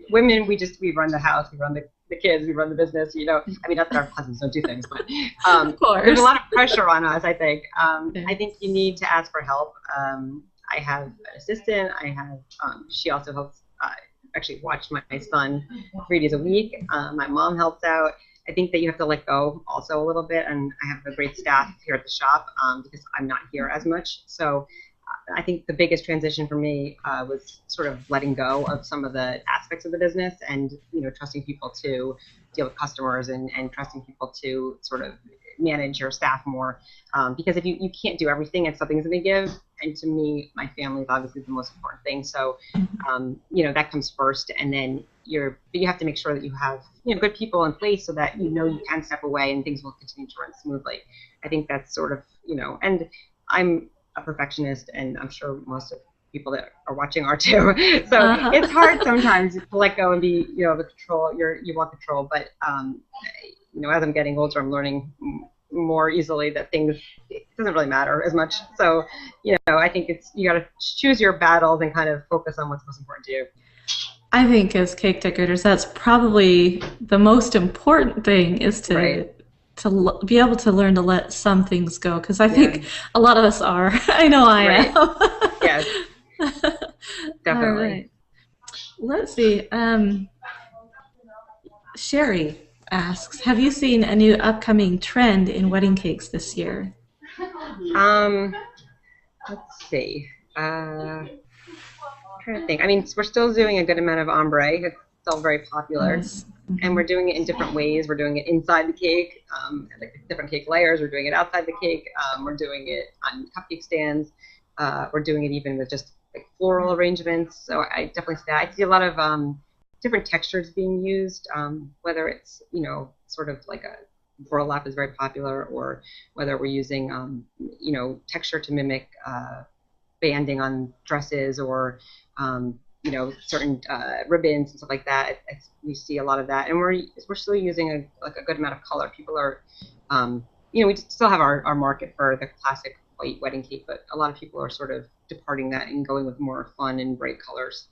women, we run the house, we run the kids, we run the business. I mean, not that our husbands don't do things, but Of there's a course. lot of pressure on us. I think. I Yes. think you need to ask for help. I have an assistant. She also helps. Actually watch my son 3 days a week. My mom helps out. I think that you have to let go also a little bit, and I have a great staff here at the shop because I'm not here as much. So I think the biggest transition for me was sort of letting go of some of the aspects of the business and trusting people to deal with customers and trusting people to sort of manage your staff more because if you can't do everything and something's going to give, and to me my family is obviously the most important thing, so that comes first, and then but you have to make sure that you have good people in place so that you can step away and things will continue to run smoothly. I think that's sort of and I'm a perfectionist, and I'm sure most of people that are watching are too. So Uh-huh. it's hard sometimes to let go and be, the control. You want control, but as I'm getting older, I'm learning more easily that things it doesn't really matter as much. So I think you got to choose your battles and kind of focus on what's most important to you. I think as cake decorators, that's probably the most important thing is Right. be able to learn to let some things go because I Yeah. think a lot of us are. I know Right. I Yes. am. All Definitely. right. Let's see. Sherry asks, have you seen a new upcoming trend in wedding cakes this year? Um. Let's see. Uh. Trying to think. I mean, we're still doing a good amount of ombre. It's still very popular, Nice. and Hmm. we're doing it in different ways. We're doing it inside the cake, like different cake layers. We're doing it outside the cake. We're doing it on cupcake stands. We're doing it even with just like floral arrangements. So I definitely see that. I see a lot of different textures being used, whether it's sort of like a burlap is very popular, or whether we're using texture to mimic banding on dresses or certain ribbons and stuff like that. We see a lot of that, and we're still using a good amount of color. People are, we still have our market for the classic white wedding cake, but a lot of people are sort of departing that and going with more fun and bright colors.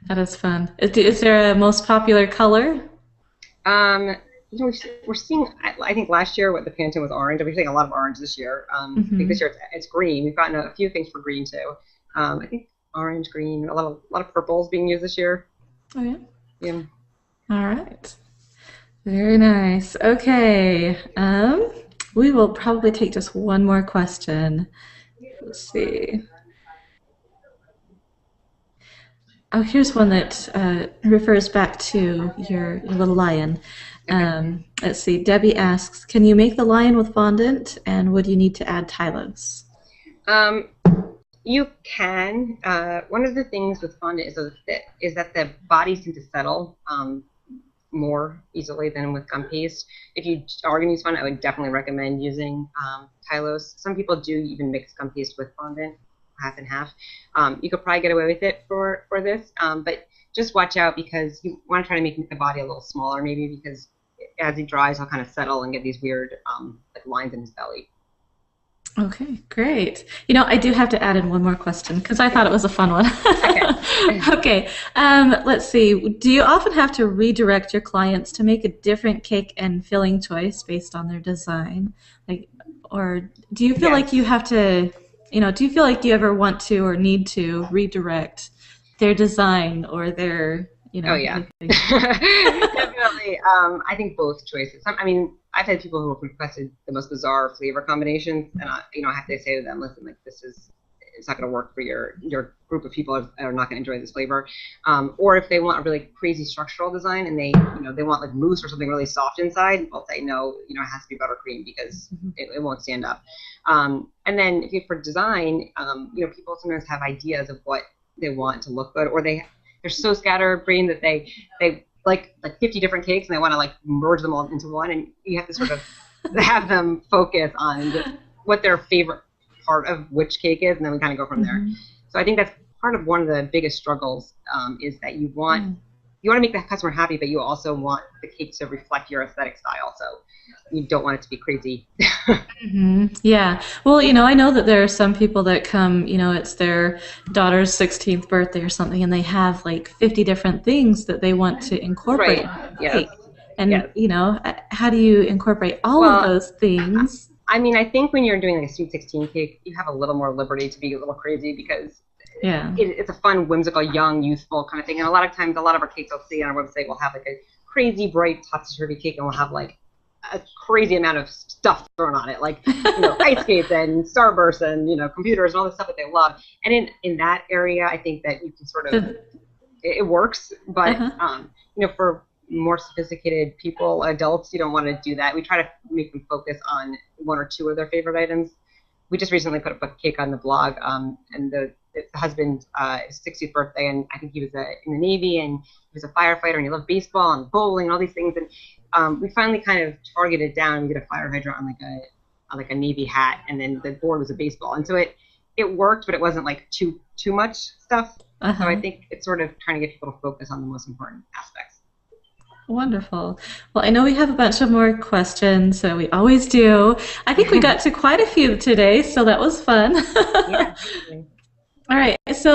That is fun. Is there a most popular color? Um, we're seeing. I think last year what the Pantone was orange. We're seeing a lot of orange this year. I think this Hmm. year it's green. We've gotten a few things for green too. I think orange, green, a lot of purples being used this year. Oh, yeah. Yeah. All right. Very nice. Okay. We will probably take just one more question. Let's see. Oh, here's one that refers back to your little lion. Okay. Let's see. Debbie asks, "Can you make the lion with fondant, and would you need to add Tylos?" Um, you can. One of the things with fondant is that the bodies seem to settle more easily than with gum paste. If you are going to use fondant, I would definitely recommend using Tylos. Some people do even mix gum paste with fondant, half and half. You could probably get away with it for this, but just watch out because you want to try to make the body a little smaller, maybe because as he dries, he'll kind of settle and get these weird like lines in his belly. Okay, great. I do have to add in one more question because I thought Okay. it was a fun one. Okay. Okay, let's see. Do you often have to redirect your clients to make a different cake and filling choice based on their design? Like, or do you feel like you Yes. have to, do you feel like you ever want to or need to redirect their design or their, Oh yeah, anything? definitely. I think both choices. I mean, I've had people who have requested the most bizarre flavor combinations, and I have to say to them, listen, like it's not going to work for your group of people are not going to enjoy this flavor. Or if they want a really crazy structural design and they want like mousse or something really soft inside, we'll say no, it has to be buttercream because it won't stand up. And then if you for design, people sometimes have ideas of what they want to look good, or they're so scatterbrained that they like 50 different cakes and they want to like merge them all into one, and you have to sort of have them focus on what their favorite part of which cake is, and then we kind of go from there. Mm-hmm. So I think that's part of one of the biggest struggles, is that you want to make the customer happy, but you also want the cake to reflect your aesthetic style. So you don't want it to be crazy. Hmm. Yeah. Well, I know that there are some people that come, it's their daughter's 16th birthday or something, and they have like 50 different things that they want to incorporate Right. in the Yes. cake. And, Yes. how do you incorporate all of Well, those things? I mean, I think when you're doing like a sweet 16 cake, you have a little more liberty to be a little crazy because Yeah. it's a fun, whimsical, young, youthful kind of thing. And a lot of times, a lot of our cakes I'll see on our website will have like a crazy, bright, topsy-turvy cake, and we'll have like a crazy amount of stuff thrown on it, like ice skates and starbursts and computers and all the stuff that they love. And in that area, I think that you can sort of it works, but Uh-huh. for more sophisticated people, adults, you don't want to do that. We try to make them focus on one or two of their favorite items. We just recently put up a cake on the blog, and the husband, his 60th birthday, and I think he was in the Navy, and he was a firefighter, and he loved baseball and bowling and all these things. And we finally kind of targeted down and get a fire hydrant on like a Navy hat, and then the board was a baseball, and so it worked, but it wasn't like too much stuff. So I Uh-huh. think it's sort of trying to get people to focus on the most important aspects. Wonderful. Well, I know we have a bunch of more questions, so we always do. I think we got to quite a few today, so that was fun. Yeah, definitely. All right, so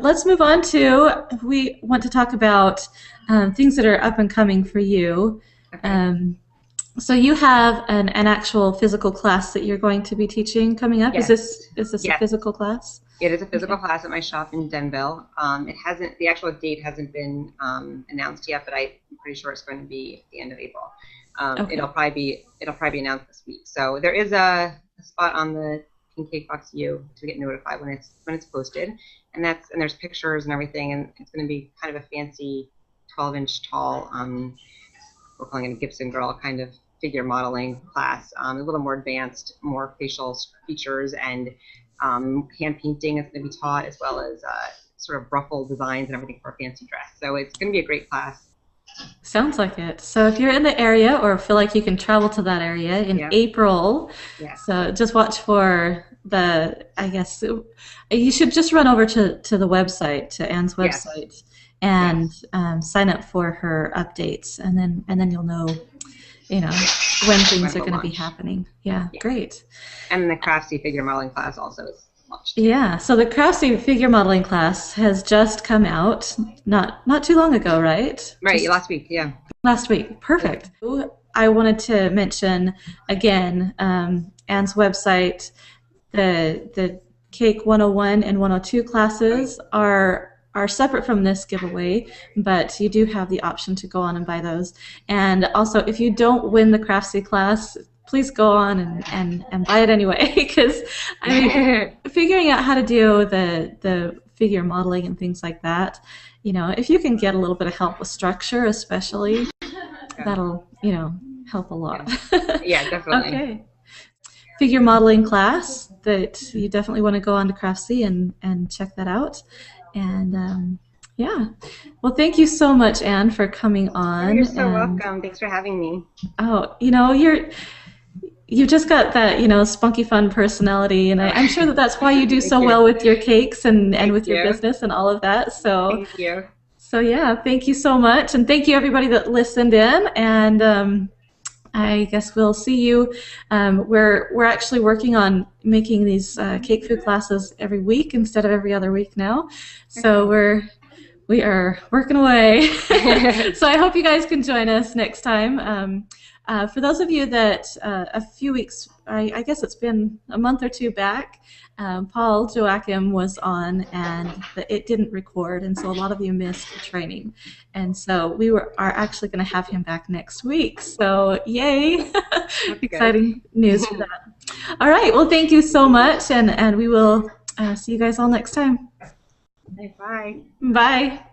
let's move on to, we want to talk about things that are up and coming for you. Okay. Um, so you have an actual physical class that you're going to be teaching coming up. Is Yes. this a Yes. physical class? It is a physical Okay. class at my shop in Denville. The actual date hasn't been announced yet, but I'm pretty sure it's going to be at the end of April. Okay. It'll probably be announced this week. So there is a spot on the Pink Cake Box U to get notified when it's posted, and there's pictures and everything, and it's going to be kind of a fancy 12-inch tall. We're calling it a Gibson Girl kind of figure modeling class, a little more advanced, more facial features, and hand painting is going to be taught, as well as sort of ruffle designs and everything for a fancy dress. So it's going to be a great class. Sounds like it. So if you're in the area or feel like you can travel to that area in Yeah. April, Yeah. so just watch for I guess you should just run over to the website, to Anne's Yes. website, and Yes. sign up for her updates, and then you'll know, when things When are we'll going to be launch. happening. Yeah, Yeah. great. And the Craftsy figure modeling class also is launched. Yeah, so the Craftsy figure modeling class has just come out, not too long ago, right? Right. Just Last week. Yeah. last week. Yeah. Perfect. I wanted to mention again, Anne's website. The Cake 101 and 102 classes are separate from this giveaway, but you do have the option to go on and buy those. And also, if you don't win the Craftsy class, please go on and buy it anyway, because I mean, figuring out how to do the figure modeling and things like that, if you can get a little bit of help with structure, especially, that'll help a lot. Yeah, definitely. Okay. Figure modeling class that you definitely want to go on to Craftsy and check that out. And yeah, well, thank you so much, Anne, for coming Oh, on. you're so And welcome. Thanks for having me. oh, you've just got that spunky fun personality, and I'm sure that that's why you do Thank so you. well with your cakes and Thank with your you. business and all of that. So Thank you. so yeah, thank you so much, and thank you everybody that listened in. And I guess we'll see you. We're actually working on making these CakeFu classes every week instead of every other week now. So we are working away. So I hope you guys can join us next time. For those of you that a few weeks, I guess it's been a month or two back, Paul Joachim was on, and it didn't record, and so a lot of you missed the training. And so we are actually going to have him back next week. So yay! Exciting news for that. All right. Well, thank you so much, and we will see you guys all next time. Bye. Bye.